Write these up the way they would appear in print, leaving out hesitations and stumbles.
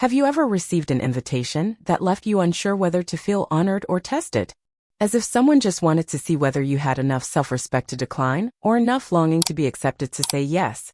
Have you ever received an invitation that left you unsure whether to feel honored or tested? As if someone just wanted to see whether you had enough self-respect to decline or enough longing to be accepted to say yes.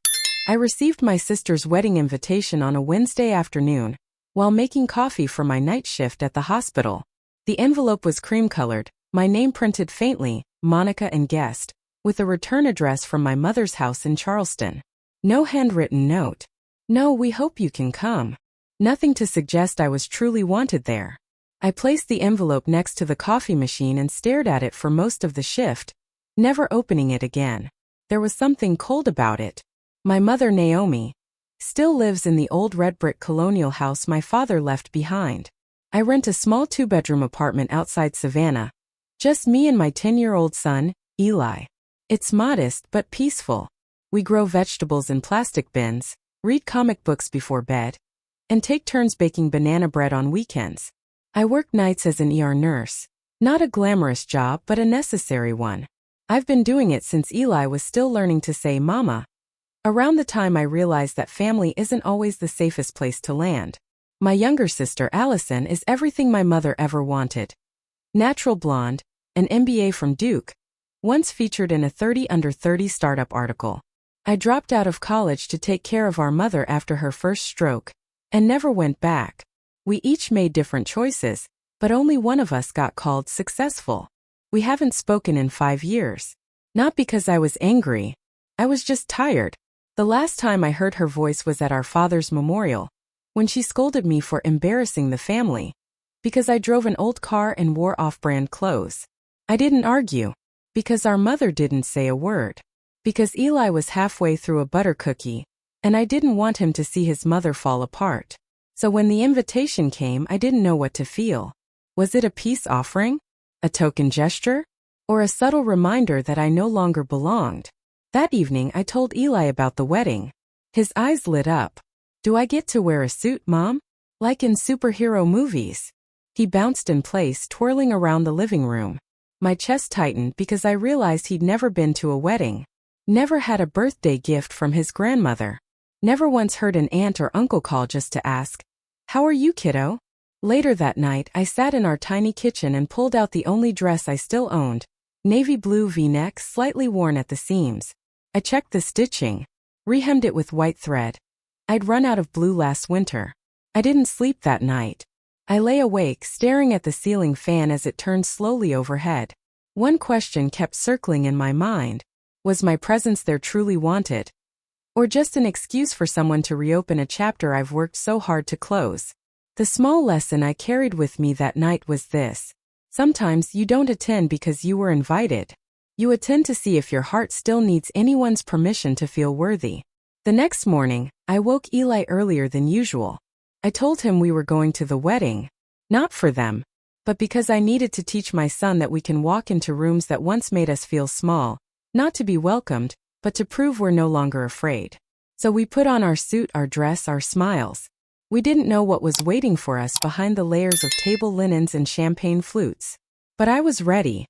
I received my sister's wedding invitation on a Wednesday afternoon while making coffee for my night shift at the hospital. The envelope was cream-colored, my name printed faintly, Monica and guest, with a return address from my mother's house in Charleston. No handwritten note. No, we hope you can come. Nothing to suggest I was truly wanted there. I placed the envelope next to the coffee machine and stared at it for most of the shift, never opening it again. There was something cold about it. My mother, Naomi, still lives in the old red brick colonial house my father left behind. I rent a small 2-bedroom apartment outside Savannah. Just me and my 10-year-old son, Eli. It's modest but peaceful. We grow vegetables in plastic bins, read comic books before bed, and take turns baking banana bread on weekends. I work nights as an ER nurse. Not a glamorous job, but a necessary one. I've been doing it since Eli was still learning to say mama. Around the time I realized that family isn't always the safest place to land. My younger sister, Allison, is everything my mother ever wanted. Natural blonde, an MBA from Duke, once featured in a 30 Under 30 startup article. I dropped out of college to take care of our mother after her first stroke, and never went back. We each made different choices, but only one of us got called successful. We haven't spoken in 5 years. Not because I was angry. I was just tired. The last time I heard her voice was at our father's memorial, when she scolded me for embarrassing the family, because I drove an old car and wore off-brand clothes. I didn't argue, because our mother didn't say a word, because Eli was halfway through a butter cookie, and I didn't want him to see his mother fall apart. So when the invitation came, I didn't know what to feel. Was it a peace offering? A token gesture? Or a subtle reminder that I no longer belonged? That evening I told Eli about the wedding. His eyes lit up. Do I get to wear a suit, Mom? Like in superhero movies? He bounced in place, twirling around the living room. My chest tightened because I realized he'd never been to a wedding. Never had a birthday gift from his grandmother. Never once heard an aunt or uncle call just to ask, "How are you, kiddo?" Later that night, I sat in our tiny kitchen and pulled out the only dress I still owned, navy blue V-neck slightly worn at the seams. I checked the stitching, rehemmed it with white thread. I'd run out of blue last winter. I didn't sleep that night. I lay awake, staring at the ceiling fan as it turned slowly overhead. One question kept circling in my mind. Was my presence there truly wanted? Or just an excuse for someone to reopen a chapter I've worked so hard to close? The small lesson I carried with me that night was this. Sometimes you don't attend because you were invited. You attend to see if your heart still needs anyone's permission to feel worthy. The next morning, I woke Eli earlier than usual. I told him we were going to the wedding. Not for them, but because I needed to teach my son that we can walk into rooms that once made us feel small, not to be welcomed, but to prove we're no longer afraid. So we put on our suit, our dress, our smiles. We didn't know what was waiting for us behind the layers of table linens and champagne flutes. But I was ready.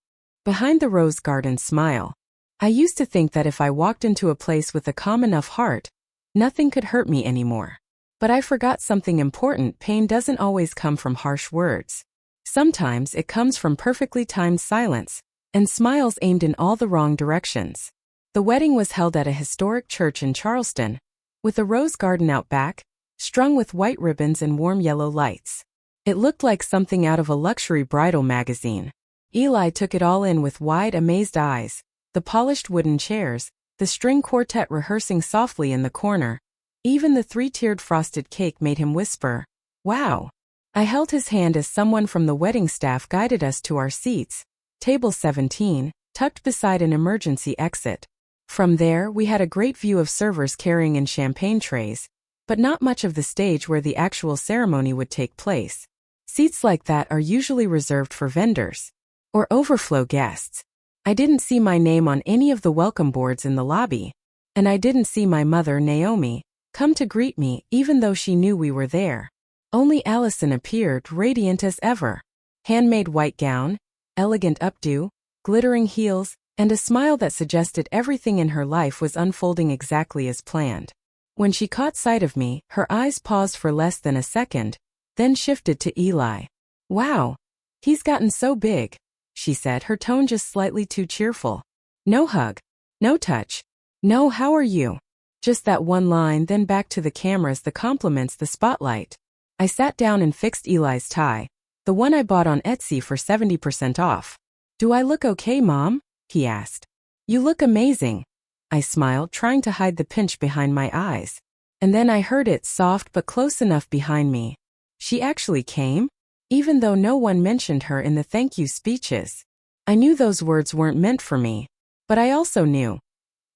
Behind the rose garden smile. I used to think that if I walked into a place with a calm enough heart, nothing could hurt me anymore. But I forgot something important. Pain doesn't always come from harsh words. Sometimes it comes from perfectly timed silence, and smiles aimed in all the wrong directions. The wedding was held at a historic church in Charleston, with a rose garden out back, strung with white ribbons and warm yellow lights. It looked like something out of a luxury bridal magazine. Eli took it all in with wide, amazed eyes. The polished wooden chairs, the string quartet rehearsing softly in the corner. Even the 3-tiered frosted cake made him whisper, "Wow." I held his hand as someone from the wedding staff guided us to our seats, table 17, tucked beside an emergency exit. From there, we had a great view of servers carrying in champagne trays, but not much of the stage where the actual ceremony would take place. Seats like that are usually reserved for vendors or overflow guests. I didn't see my name on any of the welcome boards in the lobby, and I didn't see my mother, Naomi, come to greet me even though she knew we were there. Only Allison appeared, radiant as ever. Handmade white gown, elegant updo, glittering heels, and a smile that suggested everything in her life was unfolding exactly as planned. When she caught sight of me, her eyes paused for less than a second, then shifted to Eli. "Wow. He's gotten so big," she said, her tone just slightly too cheerful. "No hug. No touch. No how are you?" Just that one line, then back to the cameras, the compliments, the spotlight. I sat down and fixed Eli's tie, the one I bought on Etsy for 70% off. "Do I look okay, Mom?" he asked. "You look amazing." I smiled, trying to hide the pinch behind my eyes. And then I heard it, soft but close enough behind me. She actually came? Even though no one mentioned her in the thank you speeches. I knew those words weren't meant for me. But I also knew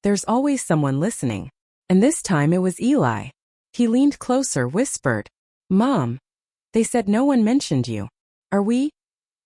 there's always someone listening. And this time it was Eli. He leaned closer, whispered, "Mom, they said no one mentioned you. Are we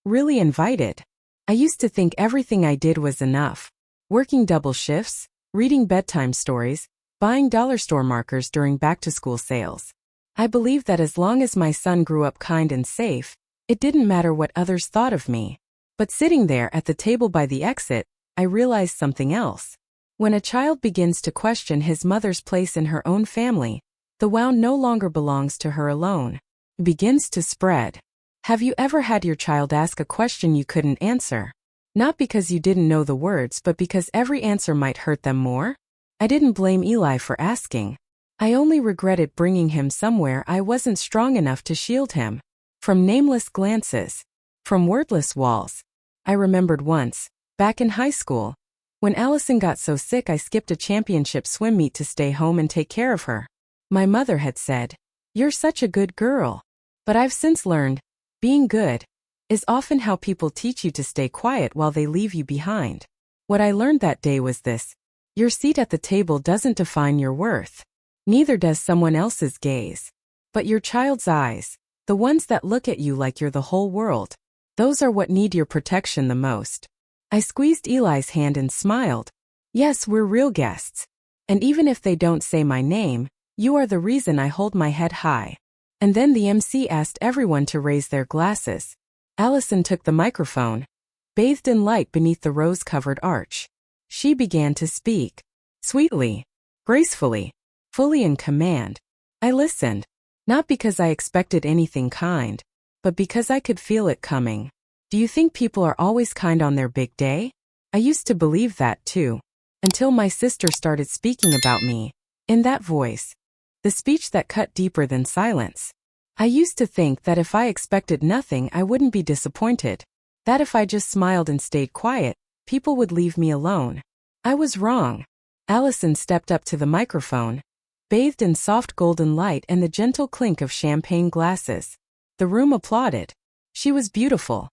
really invited?" I used to think everything I did was enough. Working double shifts, reading bedtime stories, buying dollar store markers during back-to-school sales. I believed that as long as my son grew up kind and safe, it didn't matter what others thought of me. But sitting there at the table by the exit, I realized something else. When a child begins to question his mother's place in her own family, the wound no longer belongs to her alone. It begins to spread. Have you ever had your child ask a question you couldn't answer? Not because you didn't know the words, but because every answer might hurt them more? I didn't blame Eli for asking. I only regretted bringing him somewhere I wasn't strong enough to shield him. From nameless glances. From wordless walls. I remembered once, back in high school, when Allison got so sick I skipped a championship swim meet to stay home and take care of her. My mother had said, "You're such a good girl." But I've since learned, being good is often how people teach you to stay quiet while they leave you behind. What I learned that day was this: your seat at the table doesn't define your worth. Neither does someone else's gaze. But your child's eyes, the ones that look at you like you're the whole world, those are what need your protection the most. I squeezed Eli's hand and smiled. "Yes, we're real guests. And even if they don't say my name, you are the reason I hold my head high." And then the MC asked everyone to raise their glasses. Allison took the microphone, bathed in light beneath the rose-covered arch. She began to speak. Sweetly, gracefully, fully in command. I listened. Not because I expected anything kind, but because I could feel it coming. Do you think people are always kind on their big day? I used to believe that too. Until my sister started speaking about me. In that voice. The speech that cut deeper than silence. I used to think that if I expected nothing I wouldn't be disappointed. That if I just smiled and stayed quiet, people would leave me alone. I was wrong. Allison stepped up to the microphone, bathed in soft golden light and the gentle clink of champagne glasses. The room applauded. She was beautiful.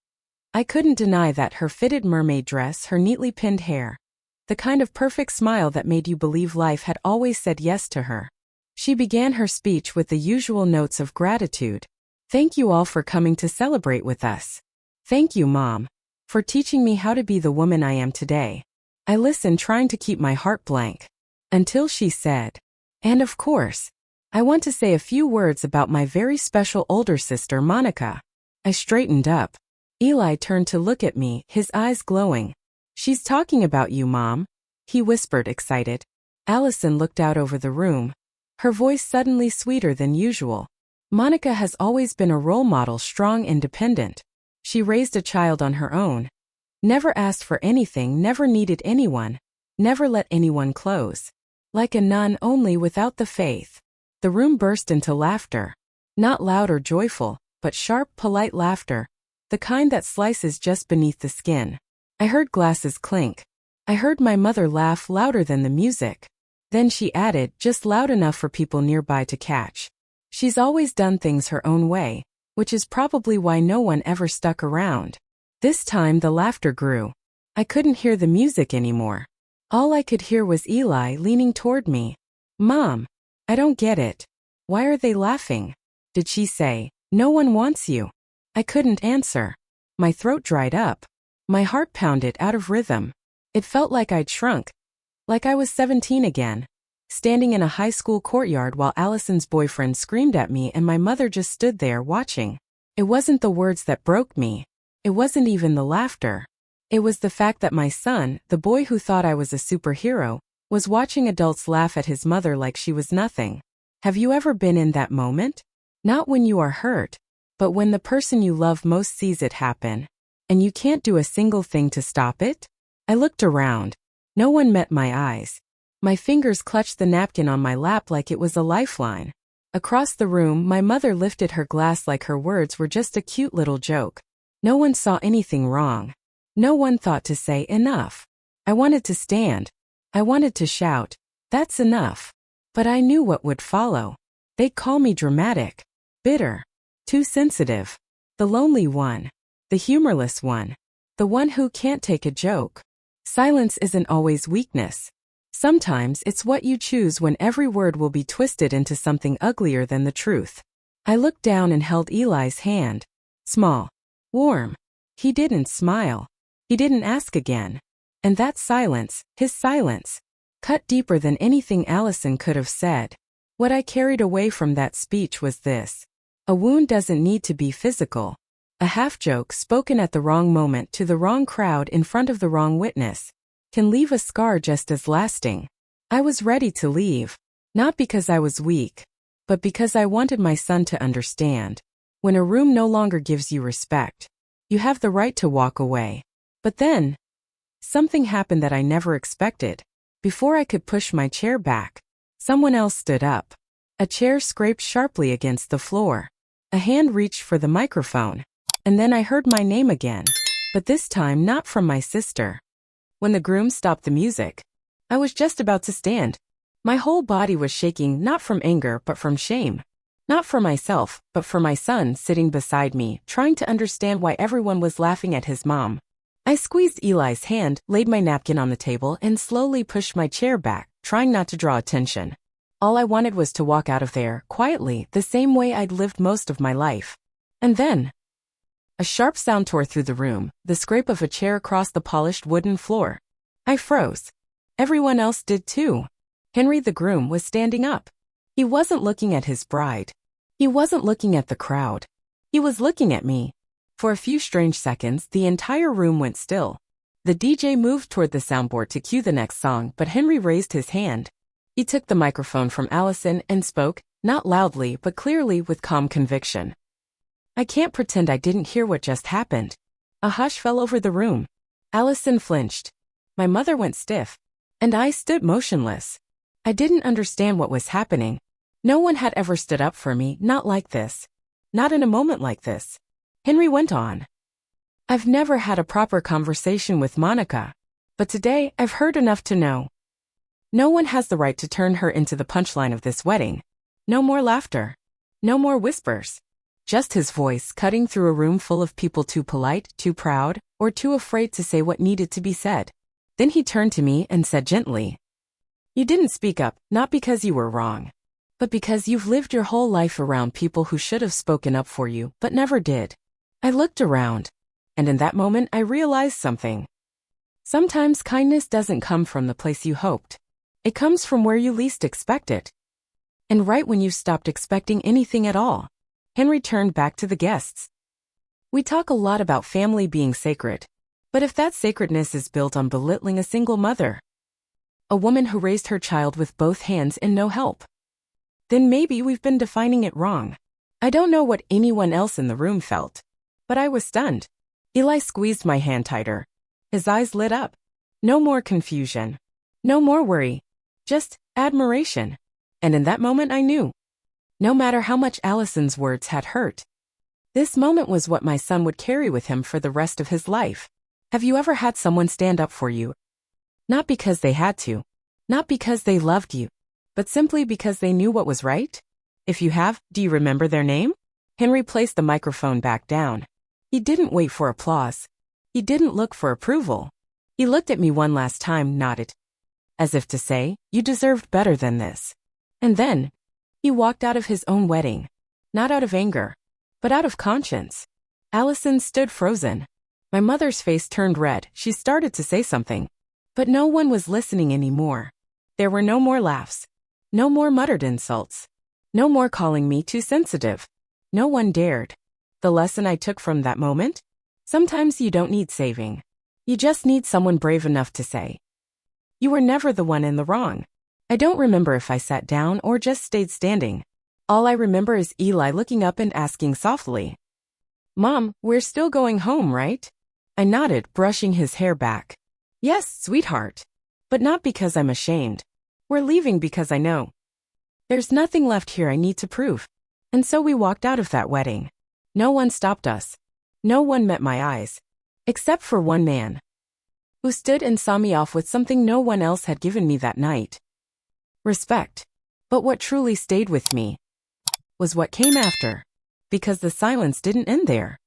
I couldn't deny that: her fitted mermaid dress, her neatly pinned hair. The kind of perfect smile that made you believe life had always said yes to her. She began her speech with the usual notes of gratitude. "Thank you all for coming to celebrate with us. Thank you, Mom, for teaching me how to be the woman I am today." I listened, trying to keep my heart blank. Until she said, "And of course, I want to say a few words about my very special older sister, Monica." I straightened up. Eli turned to look at me, his eyes glowing. "She's talking about you, Mom," he whispered, excited. Allison looked out over the room, her voice suddenly sweeter than usual. "Monica has always been a role model, strong, independent. She raised a child on her own. Never asked for anything, never needed anyone, never let anyone close. Like a nun, only without the faith." The room burst into laughter. Not loud or joyful, but sharp, polite laughter, the kind that slices just beneath the skin. I heard glasses clink. I heard my mother laugh louder than the music. Then she added, just loud enough for people nearby to catch, "She's always done things her own way," which is probably why no one ever stuck around. This time the laughter grew. I couldn't hear the music anymore. All I could hear was Eli leaning toward me. "Mom, I don't get it. Why are they laughing?" Did she say, "No one wants you"? I couldn't answer. My throat dried up. My heart pounded out of rhythm. It felt like I'd shrunk. Like I was 17 again. Standing in a high school courtyard while Allison's boyfriend screamed at me and my mother just stood there watching. It wasn't the words that broke me. It wasn't even the laughter. It was the fact that my son, the boy who thought I was a superhero, Was watching adults laugh at his mother like she was nothing. Have you ever been in that moment? Not when you are hurt, but when the person you love most sees it happen, and you can't do a single thing to stop it? I looked around. No one met my eyes. My fingers clutched the napkin on my lap like it was a lifeline. Across the room, my mother lifted her glass like her words were just a cute little joke. No one saw anything wrong. No one thought to say enough. I wanted to stand. I wanted to shout, "That's enough." But I knew what would follow. They'd call me dramatic, bitter, too sensitive, the lonely one, the humorless one, the one who can't take a joke. Silence isn't always weakness. Sometimes it's what you choose when every word will be twisted into something uglier than the truth. I looked down and held Eli's hand. Small, warm. He didn't smile. He didn't ask again. And that silence, his silence, cut deeper than anything Allison could have said. What I carried away from that speech was this. A wound doesn't need to be physical. A half-joke spoken at the wrong moment to the wrong crowd in front of the wrong witness can leave a scar just as lasting. I was ready to leave, not because I was weak, but because I wanted my son to understand. When a room no longer gives you respect, you have the right to walk away. But then, something happened that I never expected. Before I could push my chair back, someone else stood up. A chair scraped sharply against the floor. A hand reached for the microphone. And then I heard my name again, but this time not from my sister. When the groom stopped the music, I was just about to stand. My whole body was shaking, not from anger but from shame. Not for myself, but for my son sitting beside me, trying to understand why everyone was laughing at his mom. I squeezed Eli's hand, laid my napkin on the table, and slowly pushed my chair back, trying not to draw attention. All I wanted was to walk out of there, quietly, the same way I'd lived most of my life. And then, a sharp sound tore through the room, the scrape of a chair across the polished wooden floor. I froze. Everyone else did too. Henry the groom was standing up. He wasn't looking at his bride. He wasn't looking at the crowd. He was looking at me. For a few strange seconds, the entire room went still. The DJ moved toward the soundboard to cue the next song, but Henry raised his hand. He took the microphone from Allison and spoke, not loudly but clearly with calm conviction. I can't pretend I didn't hear what just happened. A hush fell over the room. Allison flinched. My mother went stiff. And I stood motionless. I didn't understand what was happening. No one had ever stood up for me, not like this. Not in a moment like this. Henry went on. I've never had a proper conversation with Monica. But today, I've heard enough to know. No one has the right to turn her into the punchline of this wedding. No more laughter. No more whispers. Just his voice cutting through a room full of people too polite, too proud, or too afraid to say what needed to be said. Then he turned to me and said gently, "You didn't speak up, not because you were wrong, but because you've lived your whole life around people who should have spoken up for you, but never did." I looked around, and in that moment I realized something. Sometimes kindness doesn't come from the place you hoped. It comes from where you least expect it. And right when you stopped expecting anything at all, Henry turned back to the guests. We talk a lot about family being sacred, but if that sacredness is built on belittling a single mother, a woman who raised her child with both hands and no help, then maybe we've been defining it wrong. I don't know what anyone else in the room felt, but I was stunned. Eli squeezed my hand tighter. His eyes lit up. No more confusion. No more worry. Just admiration. And in that moment I knew. No matter how much Allison's words had hurt, this moment was what my son would carry with him for the rest of his life. Have you ever had someone stand up for you? Not because they had to, not because they loved you, but simply because they knew what was right? If you have, do you remember their name? Henry placed the microphone back down. He didn't wait for applause. He didn't look for approval. He looked at me one last time, nodded, as if to say, "You deserved better than this." And then, he walked out of his own wedding, not out of anger, but out of conscience. Allison stood frozen. My mother's face turned red. She started to say something, but no one was listening anymore. There were no more laughs, no more muttered insults, no more calling me too sensitive. No one dared. The lesson I took from that moment? Sometimes you don't need saving. You just need someone brave enough to say, You were never the one in the wrong. I don't remember if I sat down or just stayed standing. All I remember is Eli looking up and asking softly, "Mom, we're still going home, right?" I nodded, brushing his hair back. "Yes, sweetheart. But not because I'm ashamed. We're leaving because I know there's nothing left here I need to prove." And so we walked out of that wedding. No one stopped us. No one met my eyes. Except for one man, who stood and saw me off with something no one else had given me that night. Respect. But what truly stayed with me was what came after. Because the silence didn't end there.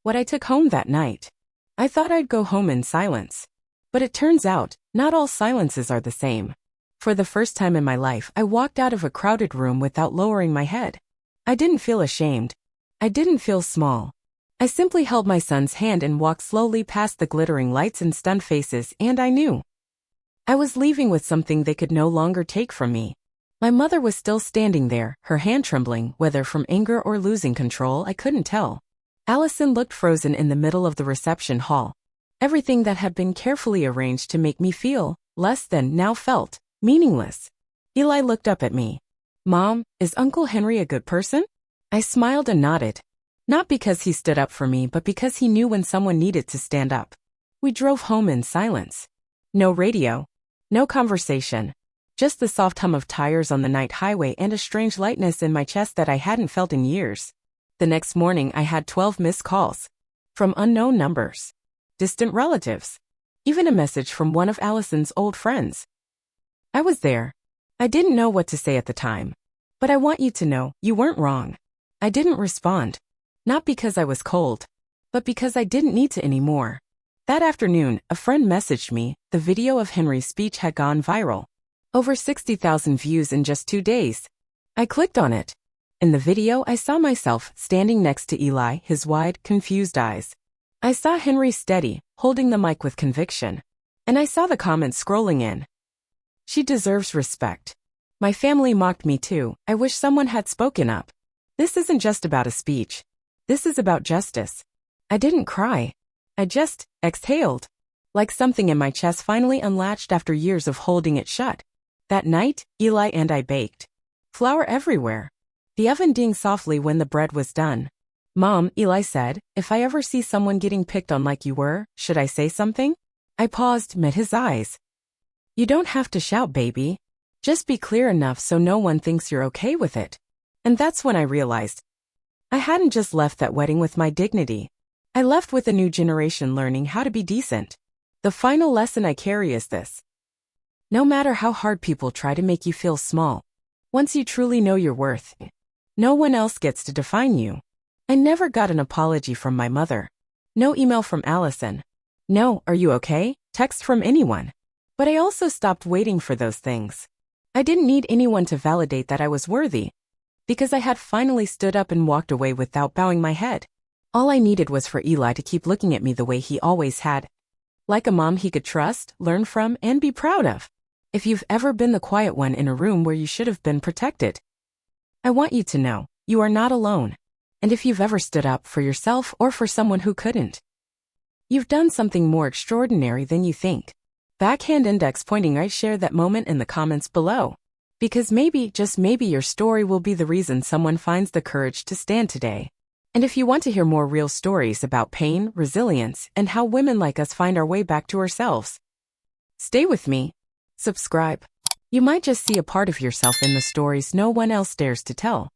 What I took home that night. I thought I'd go home in silence. But it turns out, not all silences are the same. For the first time in my life, I walked out of a crowded room without lowering my head. I didn't feel ashamed. I didn't feel small. I simply held my son's hand and walked slowly past the glittering lights and stunned faces, and I knew I was leaving with something they could no longer take from me. My mother was still standing there, her hand trembling, whether from anger or losing control, I couldn't tell. Allison looked frozen in the middle of the reception hall. Everything that had been carefully arranged to make me feel less than now felt meaningless. Eli looked up at me. "Mom, is Uncle Henry a good person?" I smiled and nodded. Not because he stood up for me, but because he knew when someone needed to stand up. We drove home in silence. No radio. No conversation. Just the soft hum of tires on the night highway and a strange lightness in my chest that I hadn't felt in years. The next morning I had 12 missed calls. From unknown numbers. Distant relatives. Even a message from one of Allison's old friends. I was there. I didn't know what to say at the time. But I want you to know, you weren't wrong. I didn't respond. Not because I was cold, but because I didn't need to anymore. That afternoon, a friend messaged me. The video of Henry's speech had gone viral. Over 60,000 views in just 2 days. I clicked on it. In the video, I saw myself standing next to Eli, his wide, confused eyes. I saw Henry steady, holding the mic with conviction. And I saw the comments scrolling in. "She deserves respect." My family mocked me too. I wish someone had spoken up. This isn't just about a speech. This is about justice. I didn't cry. I just exhaled. Like something in my chest finally unlatched after years of holding it shut. That night, Eli and I baked. Flour everywhere. The oven dinged softly when the bread was done. "Mom," Eli said, "if I ever see someone getting picked on like you were, should I say something?" I paused, met his eyes. "You don't have to shout, baby. Just be clear enough so no one thinks you're okay with it." And that's when I realized I hadn't just left that wedding with my dignity. I left with a new generation learning how to be decent. The final lesson I carry is this. No matter how hard people try to make you feel small, once you truly know your worth, no one else gets to define you. I never got an apology from my mother. No email from Allison. No, "Are you okay?" text from anyone. But I also stopped waiting for those things. I didn't need anyone to validate that I was worthy. Because I had finally stood up and walked away without bowing my head. All I needed was for Eli to keep looking at me the way he always had. Like a mom he could trust, learn from, and be proud of. If you've ever been the quiet one in a room where you should have been protected, I want you to know, you are not alone. And if you've ever stood up for yourself or for someone who couldn't, you've done something more extraordinary than you think. Backhand index pointing right, share that moment in the comments below. Because maybe, just maybe, your story will be the reason someone finds the courage to stand today. And if you want to hear more real stories about pain, resilience, and how women like us find our way back to ourselves, stay with me. Subscribe. You might just see a part of yourself in the stories no one else dares to tell.